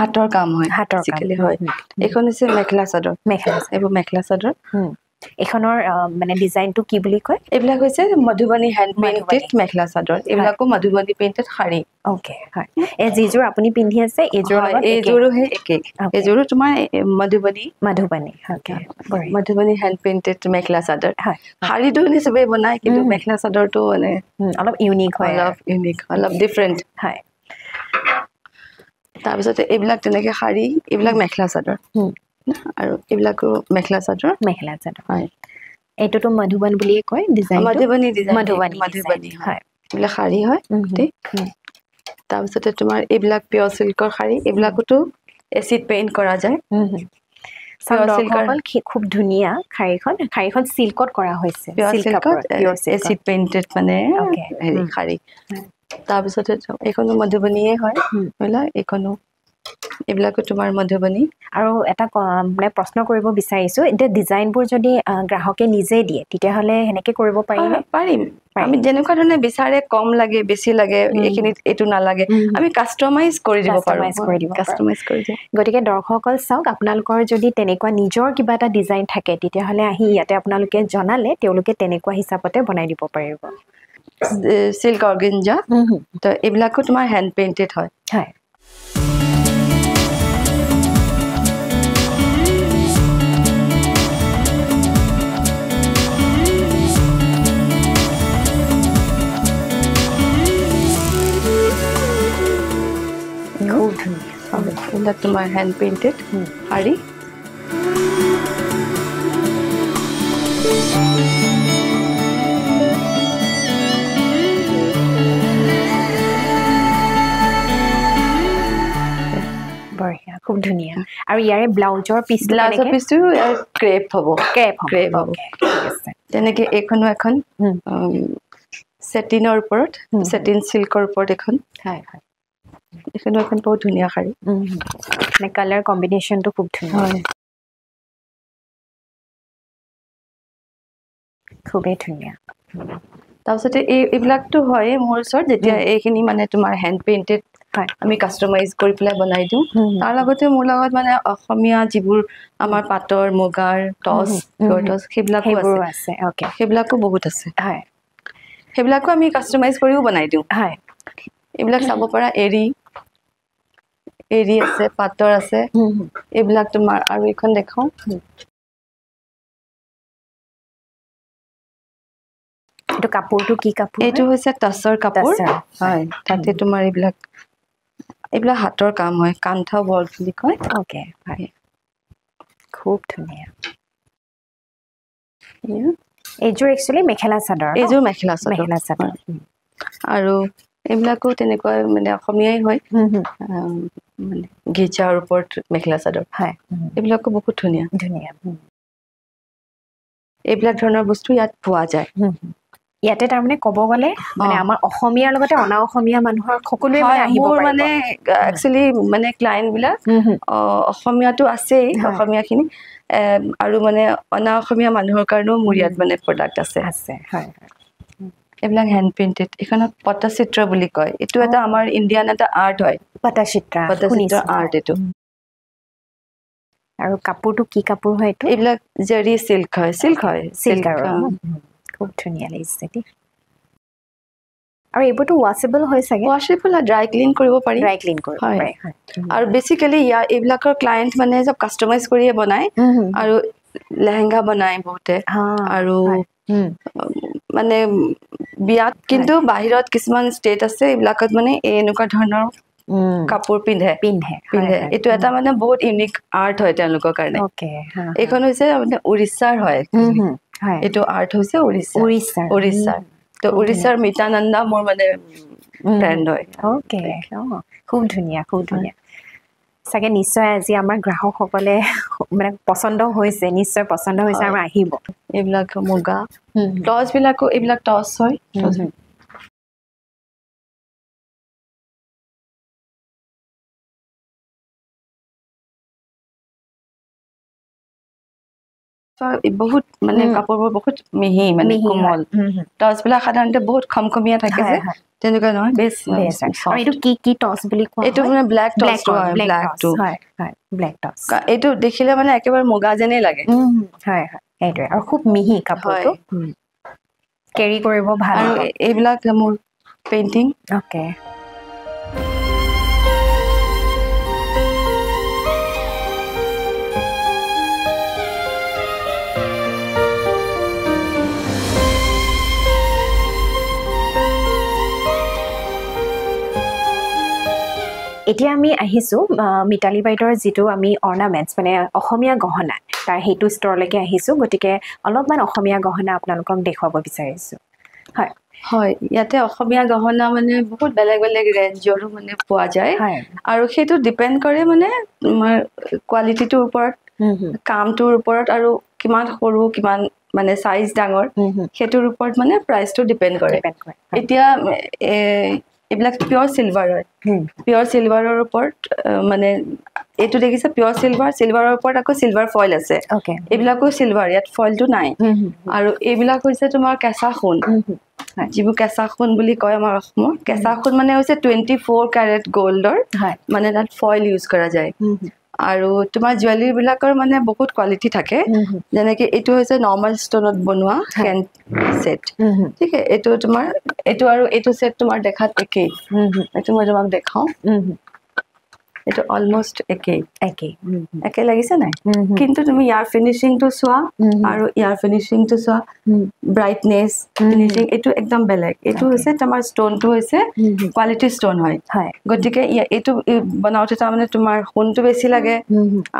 হাতৰ কাম হয় বেসিক্যালি হয় এখন আছে মেখেলা চাদৰ এইবোৰ মেখেলা চাদৰ এখনৰ মানে ডিজাইনটো কি বুলি কয় এইবিলাক হৈছে মধুবনী হ্যান্ড পেইন্টেড মেখেলা চাদৰ এইবিলাকো মধুবনী পেইন্টেড খাৰী ওকে হয় এই যিজোৰ আপুনি পিন্ধি আছে এইজোৰো হে একে এইজোৰো তোমাৰ Madhubani okay Madhubani hand painted mekhela chador খাৰীটো নিচবে বনাই কিন্তু মেখেলা চাদৰটো মানে অলপ ইউনিক হয় অলপ ডিফাৰেন্ট হয় তাৰ পিছতে এইবিলাক তেনেকে খাৰী এইবিলাক মেখেলা চাদৰ আৰু এইবিলাকো মেখেলা চাদৰ হয় এটোটো মধুবন বুলিয়ে কয় ডিজাইন মধুবনী হয় এইবিলাক খাৰী হয় তাৰ পিছতে তোমাৰ এইবিলাক পিয়ৰ সিল্কৰ খাৰী এইবিলাকতো এচিড পেইন্ট কৰা যায় চাওক দৰ্শকসকল খুব ধুনীয়া শাৰীখন সিল্কত কৰা হৈছে এচিড পেইন্টেড মানে হেৰি শাৰী তাৰপিছতে এইখনো মধুবনীয়ে হয় এইখনো এইবিলাকো তোমাৰ মধুবনী আৰু এটা মানে প্ৰশ্ন কৰিব বিচাৰিছো এতিয়া ডিজাইনবোৰ যদি গ্ৰাহকে নিজে দিয়ে তেতিয়াহ'লে হেনেকে কৰিব পাৰিম আমি যেনেকুৱা ধৰণে বিচাৰে কম লাগে বেছি লাগে এইখিনিত এইটো নালাগে আমি কাষ্টমাইজ কৰি দিব পাৰোঁ গতিকে দৰ্শকসকল চাওক আপোনালোকৰ যদি তেনেকুৱা নিজৰ কিবা এটা ডিজাইন থাকে তেতিয়াহ'লে আহি ইয়াতে আপোনালোকে জনালে তেওঁলোকে তেনেকুৱা হিচাপতে বনাই দিব পাৰিব সিল্ক অৰ্গেঞ্জা তো এইবিলাকো তোমাৰ হেণ্ড পেইন্টেড হয় খুব ধুনীয়া এইবিলাক তোমাৰ হেণ্ড পেইন্টেড শাৰী বঢ়িয়া খুব ধুনীয়া আৰু ইয়াৰে ব্লাউজৰ পিছটো ক্ৰেপ হ'ব তেনেকে এইখনো এখন চেটিনৰ ওপৰত চেটিন চিল্কৰ ওপৰত এখন এইখনো এখন বহুত ধুনীয়া শাৰী মানে কালাৰ কম্বিনেশ্যনটো খুব ধুনীয়া খুবেই ধুনীয়া তাৰপিছতে এইবিলাকতো হয় মোৰ ওচৰত যেতিয়া এইখিনি মানে তোমাৰ হেণ্ড পেইন্টেড আমি কাষ্টমাইজ কৰি পেলাই বনাই দিওঁ তাৰ লগতে মোৰ লগত মানে অসমীয়া যিবোৰ আমাৰ পাটৰ মুগাৰ টচ সেইবিলাকো বহুত আছে সেইবিলাকো আমি কাষ্টমাইজ কৰিও বনাই দিওঁ এইবিলাক চাব পৰা এৰি আছে পাটৰ আছে এইবিলাক তোমাৰ আৰু এইখন দেখাও এইটো কাপোৰটো কি কাপোৰ এইটো হৈছে টচৰ কাপোৰ হয় তাতে তোমাৰ এইবিলাক হাতৰ কাম হয় কান্থা বল বুলি কয় খুব ধুনীয়া এইযোৰ একচুৱেলি মেখেলা চাদৰ আৰু এইবিলাকো তেনেকুৱা মানে অসমীয়াই হয় মানে গীজাৰ ওপৰত মেখেলা চাদৰ এইবিলাকো বহুত ধুনীয়া এইবিলাক ধৰণৰ বস্তু ইয়াত পোৱা যায় ইয়াতে তাৰমানে ক'ব গ'লে মানে আমাৰ অসমীয়াৰ লগতে অনা অসমীয়া মানুহৰ সকলোৱে মানে আহিব পাৰিব মানে একচুৱেলি মানে ক্লায়েন্ট বিলাক অসমীয়াটো আছেই অসমীয়াখিনি আৰু মানে অনা অসমীয়া মানুহৰ কাৰণেও মোৰ ইয়াত মানে প্ৰডাক্ট আছে এইবিলাক হেণ্ড পেইন্টেড এখনত পটচিত্ৰ বুলি কয় এইটো এটা আমাৰ ইণ্ডিয়ান এটা আৰ্ট হয় পটচিত্ৰ আৰ্ট এইটো আৰু কাপোৰটো কি কাপোৰ হয় এইটো এইবিলাক জেৰি চিল্ক হয় খুব ধুনীয়া লাগিছে আৰু এইবোৰটো ৱাশেবল হয় চাগে ৱাশেবল ড্ৰাই ক্লিন কৰিব পাৰি আৰু বেসিক্যালি এইবিলাকৰ ক্লায়েন্ট মানে সব কাস্টমাইজ কৰিয়ে বনায় আৰু লেহেঙ্গা বনায় বহুতে আৰু মানে বিয়াত কিন্তু বাহিৰত কিছুমান ষ্টেট আছে এইবিলাকত মানে এনেকুৱা ধৰণৰ কাপোৰ পিন্ধে এইটো এটা মানে বহুত ইউনিক আৰ্ট হয় তেওঁলোকৰ কাৰণে এইখন হৈছে মানে উৰিষ্যাৰ হয় এইটো আৰ্ট হৈছে উৰিষ্যাৰ তো উৰিষ্যাৰ মিতানন্দা মোৰ মানে ফ্ৰেণ্ড হয় খুব ধুনীয়া চাগে নিশ্চয় আজি আমাৰ গ্ৰাহকসকলে মানে পছন্দ হৈছে আৰু আহিব এইবিলাক মুগা টচ বিলাকো এইবিলাক টচ হয় বহুত মানে কাপোৰবোৰ বহুত মিহি মানে কোমল টচ বিলাক সাধাৰণতে বহুত খমখমীয়া থাকে যে তেনেকুৱা নহয় বেছ এইটো কি টচ বুলি কোৱা এইটো মানে ব্লেক টচ এইটো দেখিলে মানে একেবাৰে মুগা যেনেই লাগে এইটোৱে আৰু খুব মিহি কাপোৰটো কেৰি কৰিব ভাল আৰু এইবিলাক মোৰ পেইন্টিং এতিয়া আমি আহিছো মিতালী বাইদেউৰ যিটো আমি অৰ্নামেণ্টছ মানে অসমীয়া গহনা তাৰ হেতু ষ্টৰলৈকে আহিছো গতিকে অলপমান অসমীয়া গহনা আপোনালোকক দেখুৱাব বিচাৰিছো হয় ইয়াতে অসমীয়া গহনা মানে বহুত বেলেগ বেলেগ ৰেঞ্জৰো মানে পোৱা যায় আৰু সেইটো ডিপেন্ড কৰে মানে তোমাৰ কোৱালিটিটোৰ ওপৰত কামটোৰ ওপৰত আৰু কিমান সৰু কিমান মানে সাইজ ডাঙৰ হেতুৰ ওপৰত মানে প্ৰাইসটো ডিপেন্ড কৰে এতিয়া এইবিলাক পিওৰ সিলভাৰ হয় পিওৰ সিলভাৰৰ ওপৰত মানে এটো দেখিছে পিওৰ সিলভাৰৰ ওপৰত আকৌ সিলভাৰ ফয়েল আছে এইবিলাকো সিলভাৰ ইয়াত ফয়েলটো নাই আৰু এইবিলাক হৈছে তোমাৰ কেঁচা সোণ যিবোৰ কেঁচা সোণ বুলি কয় আমাৰ অসমত কেঁচা সোণ মানে হৈছে 24 ক্যাৰেট গোল্ডৰ মানে তাত ফয়েল ইউজ কৰা যায় আৰু তোমাৰ জুৱেলাৰী বিলাকৰ মানে বহুত কোৱালিটি থাকে যেনেকৈ এইটো হৈছে নৰ্মাল ষ্টনত বনোৱা হ্যান্ড সেট ঠিক আছে এইটো তোমাৰ এইটো আৰু এইটো সেট তোমাৰ দেখাত একেই এইটো মই তোমাক দেখাও এটা অলমোস্ট একে লাগিছে নাই কিন্তু তুমি ইয়াৰ ফিনিশিংটো চোৱা আৰু ইয়াৰ ফিনিশিংটো চোৱা ব্ৰাইটনেস ফিনিশিং এটো একদম বেলেগ এটো হৈছে তোমাৰ ষ্টোনটো হৈছে কোৱালিটি ষ্টোন হয় গতিকে এটো বনাওতে তাৰমানে তোমাৰ সোণটো বেছি লাগে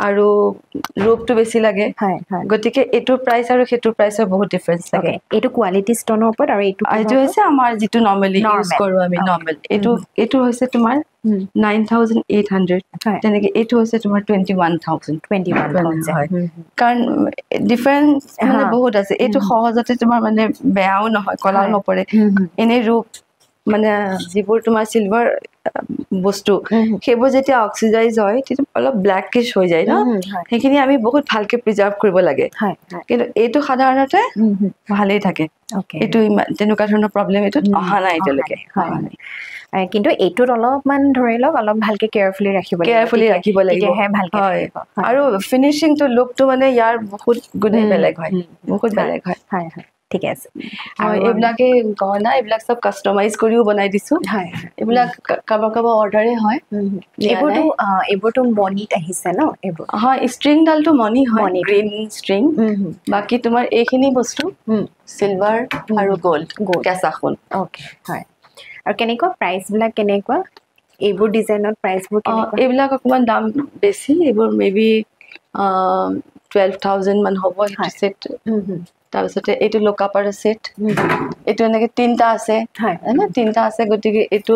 আৰু ৰূপটো বেছি লাগে গতিকে এটো প্ৰাইস আৰু হেতু প্ৰাইসৰ বহুত ডিফাৰেন্স থাকে এটো কোৱালিটি ষ্টোনৰ ওপৰত আৰু এটো হৈছে আমাৰ যেটো নৰমালি ইউজ কৰো আমি নৰমাল এটো হৈছে তোমাৰ 9800 তেনেকে এটো হৈছে তোমাৰ 21000 হয় কাৰণ ডিফাৰেন্স মানে বহুত আছে এটো সহজতে তোমাৰ মানে বেয়াও নহয় কলাও নপৰে এনে ৰূপ মানে যিবোৰ তোমাৰ সিলভাৰ বস্তু হেবোৰ যেতিয়া অক্সিডাইজ হয় তেতিয়া অলপ ব্ল্যাকিশ হৈ যায় ন হেখিনি আমি বহুত ভালকে প্ৰিজাৰ্ভ কৰিব লাগে কিন্তু এটো সাধাৰণতে ভালেই থাকে এটো তেনেকুৱা ধৰণৰ প্ৰবলেম এটো অহা নাই এতিয়ালৈকে কিন্তু এটোত অলপমান ধৰি লওক অলপ ভালকে কেয়াৰফুলি ৰাখিব লাগিব তেতিয়াহে ভালকে থাকিব আৰু ফিনিশিংটো লুকটো মানে ইয়াৰ বহুত গুণে বেলেগ হয় বহুত বেলেগ হয় ঠিক আছে আৰু এইবিলাকে গহনা এইবিলাক সব কাস্টমাইজ কৰিও বনাই দিছো এইবিলাক কাবা অৰ্ডাৰে হয় এইবোৰটো মনিত আহিছে ন এইবোৰ হয় ষ্ট্ৰিং ডালটো মনি হয় গ্ৰীন ষ্ট্ৰিং বাকি তোমাৰ এইখিনি বস্তু সিলভাৰ আৰু গোল্ড কেঁচা সোণ ওকে হয় আৰু কেনেকুৱা প্ৰাইস বিলাক কেনেকুৱা এইবোৰ ডিজাইনত প্ৰাইসবোৰ কেনেকুৱা এইবিলাক অকমান দাম বেছি এইবোৰ মেবি 12000 মান হ'ব এই সেট তাৰপিছতে এইটো লোকাপাৰ সেট এইটো এনেকে তিনটা আছে না তিনটা আছে গতিকে এইটো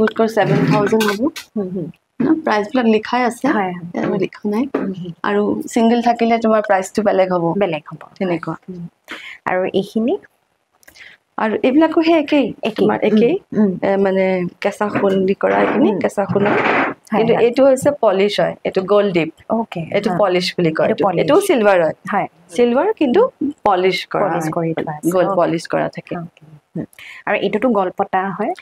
বুটকৰ 7000 হ'ব না প্ৰাইস বিলাক লিখাই আছে লিখা নাই আৰু সিঙ্গেল থাকিলে তোমাৰ প্ৰাইসটো বেলেগ হ'ব তেনেকুৱা আৰু এইখিনি আৰু এইবিলাকো একেই তোমাৰ একেই মানে কেঁচা সোণ দি কৰা এইখিনি কেঁচা সোণ কিন্তু এইটো হৈছে পলিশ হয় এইটো গোল্ড ডিপ এইটো পলিশ বুলি কয় এইটো সিলভাৰ হয় সিলভাৰ কিন্তু পলিশ কৰা গোল্ড পলিশ কৰা থাকে আৰু এটোটো গলপটা হয়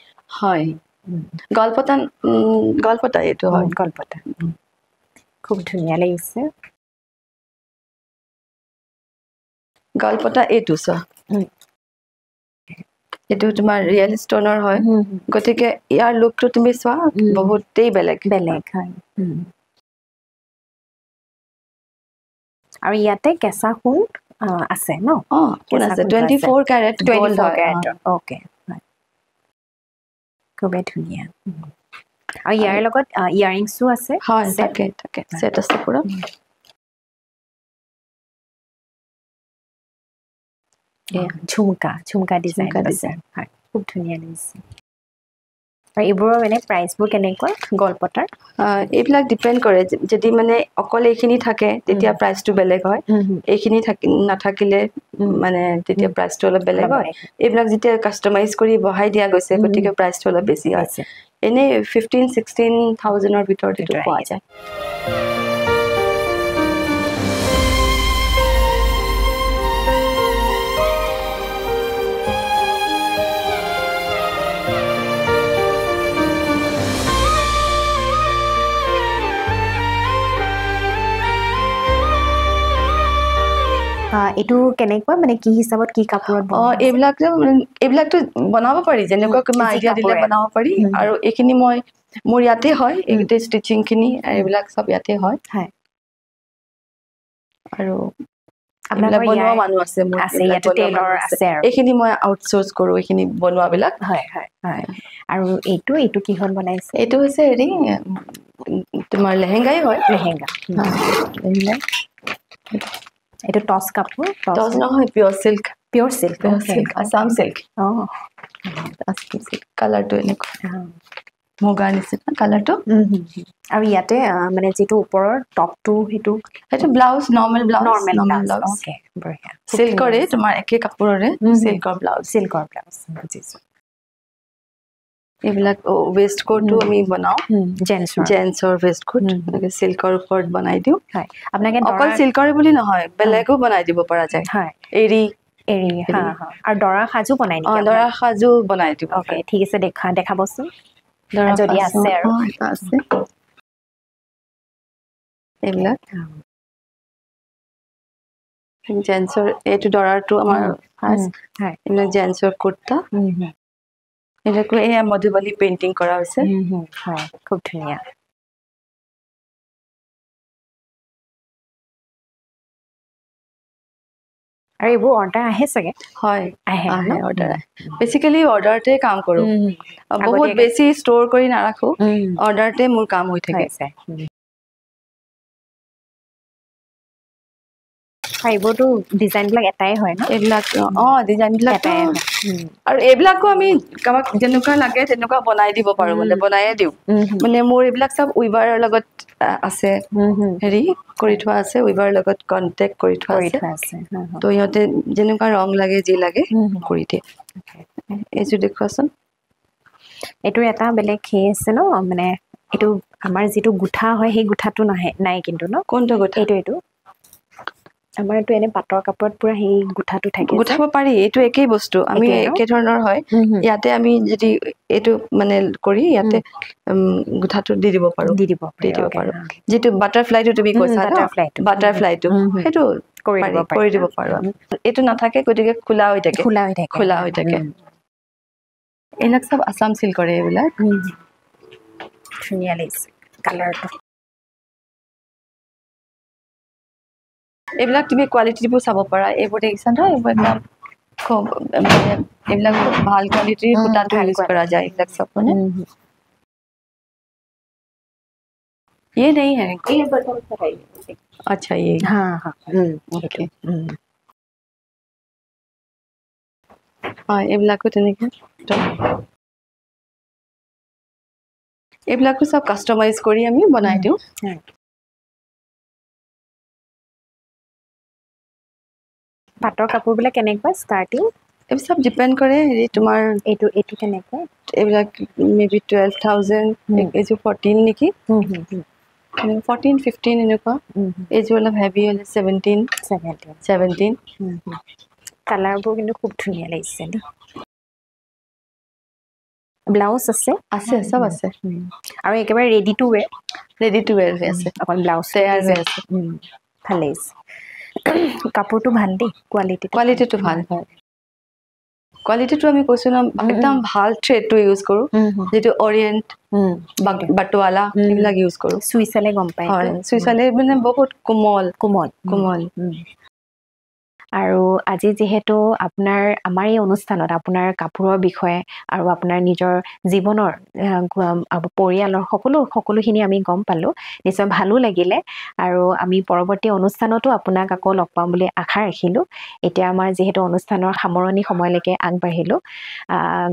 গলপটা এইটো হয় গলপটা খুব ধুনীয়া লাগিছে গলপটা এইটো এটো তোমাৰ ৰিয়েল ষ্টোনৰ হয় গতিকে ইয়াৰ লুকটো তুমি চোৱা বহুতেই বেলেগ হয় আৰু ইয়াতে কেঁচা সোণ আছে ন সোণ আছে 24 ক্যাৰেট গোল্ড ওকে খুবেই ধুনীয়া আৰু ইয়াৰ লগত ইয়াৰিংসও আছে হয় থাকে সেট আছে পুৰা ঝুমকা ডিজাইন হয় খুব ধুনীয়া লাগিছে আৰু এইবোৰৰ মানে প্ৰাইসবোৰ কেনেকুৱা গলপটাৰ এইবিলাক ডিপেন্ড কৰে যদি মানে অকল এইখিনি থাকে তেতিয়া প্ৰাইসটো বেলেগ হয় এইখিনি নাথাকিলে মানে তেতিয়া প্ৰাইসটো অলপ বেলেগ হয় এইবিলাক যেতিয়া কাস্টমাইজ কৰি বহাই দিয়া গৈছে গতিকে প্ৰাইসটো অলপ বেছি আছে এনে 15-16,000 ৰ ভিতৰত এইটো পোৱা যায় এটো কেনেকুৱা মানে কি হিচাপত কি কাপোৰত এইবিলাকটো বনাব পাৰি যেনেকুৱা কিবা আইডিয়া দিলে বনাব পাৰি আৰু এইখিনি মই মোৰ ইয়াতে হয় এইতে ষ্টিচিং খিনি এইবিলাক সব ইয়াতে হয় আৰু আপোনাৰ বনোৱা মানুহ আছে মোৰ ইয়াতে টেইলৰ আছে এইখিনি মই আউটসোৰ্স কৰো এইখিনি বনোৱাবিলাক হয় আৰু এইটো কিহত বনাইছে এইটো হৈছে হেৰি তোমাৰ লেহেংগাই হয় লেহেংগা এইটো টস কাপোৰ টস নহয় pure silk Assam silk Assam silk কালাৰটো এনেকুৱা মুগাৰ নিচিনা কালাৰটো আৰু ইয়াতে মানে যেটো ওপৰৰ টপটো হেতু এটা ব্লাউজ নৰ্মাল ব্লাউজ ওকে বঢ়িয়া সিল্কৰে তোমাৰ একে কাপোৰৰে সিল্কৰ ব্লাউজ বুজিছো এইবিলাক ওয়েস্ট কোটটো আমি বনাও জেন্সৰ ওয়েস্ট কোট এনেকে সিল্কৰ ওপৰত বনাই দিও হয় আপোনাকে অকল সিল্কৰে বুলি নহয় বেলেগো বনাই দিব পৰা যায় হয় এৰি হা আৰু দৰা সাজু বনাই নেকি দৰা সাজু বনাই দিব ওকে ঠিক আছে দেখাবচোন দৰা যদি আছে আৰু আছে এইবিলাক জেন্সৰ এইটো দৰাৰটো আমাৰ ফাৰ্ষ্ট এইবিলাক জেন্সৰ কুৰ্তা এইবিলাকো এয়া মধুবনী পেইন্টিং কৰা হৈছে হয় খুব ধুনীয়া আৰু এইবোৰ অৰ্ডাৰ আহে চাগে হয় আহে অৰ্ডাৰ বেসিক্যালি অৰ্ডাৰতে কাম কৰো বহুত বেছি ষ্ট'ৰ কৰি নাৰাখো অৰ্ডাৰতে মোৰ কাম হৈ থাকে এইবোৰতো ডিজাইনবিলাক এটাই হয় ন এইবিলাক ডিজাইনবিলাক আৰু এইবিলাকো আমি কাবাক যেনেকুৱা লাগে তেনেকুৱা বনাই দিব পাৰো মানে বনায়ে দিও মানে মোৰ এইবিলাক সব উইভাৰৰ লগত আছে হেৰি কৰি থোৱা আছে উইভাৰৰ লগত কন্টাক্ট কৰি থোৱা আছে তো ইহঁতে যেনেকুৱা ৰং লাগে যি লাগে কৰি দিয়ে এইটো দেখুৱাচোন এইটো এটা বেলেগ খে আছে ন মানে এইটো আমাৰ যেটো গুঠা হয় সেই গুঠাটো নাই কিন্তু ন কোনটো গুঠা এইটো আমাৰ এইটো এনে পাটৰ কাপোৰত পুৰা সেই গুঠাটো থাকে গুঠাব পাৰি এইটো একেই বস্তু আমি একে ধৰণৰ হয় ইয়াতে আমি যদি এইটো মানে কৰি ইয়াতে গুঠাটো দি দিব পাৰো যেটো বাটাৰফ্লাইটো তুমি কৈছা ন বাটাৰফ্লাইটো হেতু কৰি দিব পাৰো এইটো নাথাকে গতিকে খোলা হৈ থাকে এইবিলাক সব আসাম সিল্কৰে এইবিলাক ধুনীয়া লাগিছে কালাৰটো এইবিলাক তুমি কোৱালিটিবোৰ চাব পাৰা এইবোৰ দেখিছা ন এইবোৰ একদম খুব মানে এইবিলাক খুব ভাল কোৱালিটিৰ সূতাটো ইউজ কৰা যায় এইবিলাক সব মানে ये नहीं है ये बटन है अच्छा ये हाँ ओके এইবিলাকো তেনেকে এইবিলাকো সব কাস্টমাইজ কৰি আমি বনাই দিও পাটৰ কাপোৰবিলাক কেনেকুৱা ষ্টাৰ্টিং এই সব ডিপেন্ড কৰে হেৰি তোমাৰ এইটো কেনেকুৱা এইবিলাক মেবি 12000 এইটো 14 নেকি 14 15 এনেকুৱা এইটো অলপ হেভি হলে 17 কালাৰবোৰ কিন্তু খুব ধুনীয়া লাগিছে ন ব্লাউজ আছে সব আছে আৰু একেবাৰে ৰেডি টু ৱেৰ আছে অকল ব্লাউজ তৈয়াৰ হৈ আছে ভাল লাগিছে কাপোৰটো ভাল দেই কোৱালিটিটো ভাল কোৱালিটিটো আমি কৈছো না একদম ভাল থ্ৰেডটো ইউজ কৰো যেটো অৰিয়েন্ট বাটৱালা এইবিলাক ইউজ কৰো সুইচালে গম পায় সুইচালে মানে বহুত কোমল আৰু আজি যেহেতু আমাৰ এই অনুষ্ঠানত আপোনাৰ কাপোৰৰ বিষয়ে আৰু আপোনাৰ নিজৰ জীৱনৰ পৰিয়ালৰ সকলোখিনি আমি গম পালো নিশ্চয় ভালো লাগিলে আৰু আমি পৰৱৰ্তী অনুষ্ঠানতো আপোনাক আকৌ লগ পাম বুলি আশা ৰাখিলো এতিয়া আমাৰ যেহেতু অনুষ্ঠানৰ সামৰণি সময়লৈকে আগবাঢ়িলো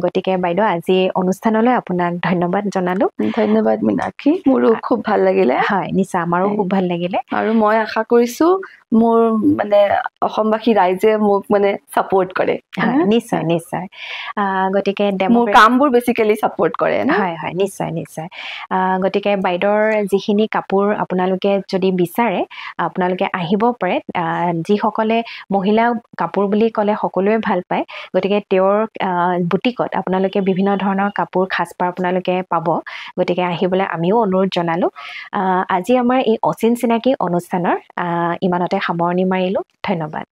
গতিকে বাইদেউ আজি অনুষ্ঠানলৈ আপোনাক ধন্যবাদ জনালো ধন্যবাদ মীনাক্ষী মোৰো খুব ভাল লাগিলে হয় নিশ্চয় আমাৰো খুব ভাল লাগিলে আৰু মই আশা কৰিছো মোৰ মানে অসমবাসী ৰাইজে মোক মানে সাপোৰ্ট কৰে নিশ্চয় গতিকে মোৰ কামবোৰ বেসিক্যালি সাপোৰ্ট কৰে না হয় নিশ্চয় গতিকে বাইদেউৰ যিখিনি কাপোৰ আপোনালোকে যদি বিচাৰে আপোনালোকে আহিব পাৰে যিসকলে মহিলা কাপোৰ বুলি ক'লে সকলোৱে ভাল পায় গতিকে তেওঁৰ বুটিকত আপোনালোকে বিভিন্ন ধৰণৰ কাপোৰ খাজপাৰ আপোনালোকে পাব গতিকে আহিবলৈ আমিও অনুৰোধ জনালো আজি আমাৰ এই অচিন চিনাকি অনুষ্ঠানৰ ইমানতে সামৰণি মাৰিলো ধন্যবাদ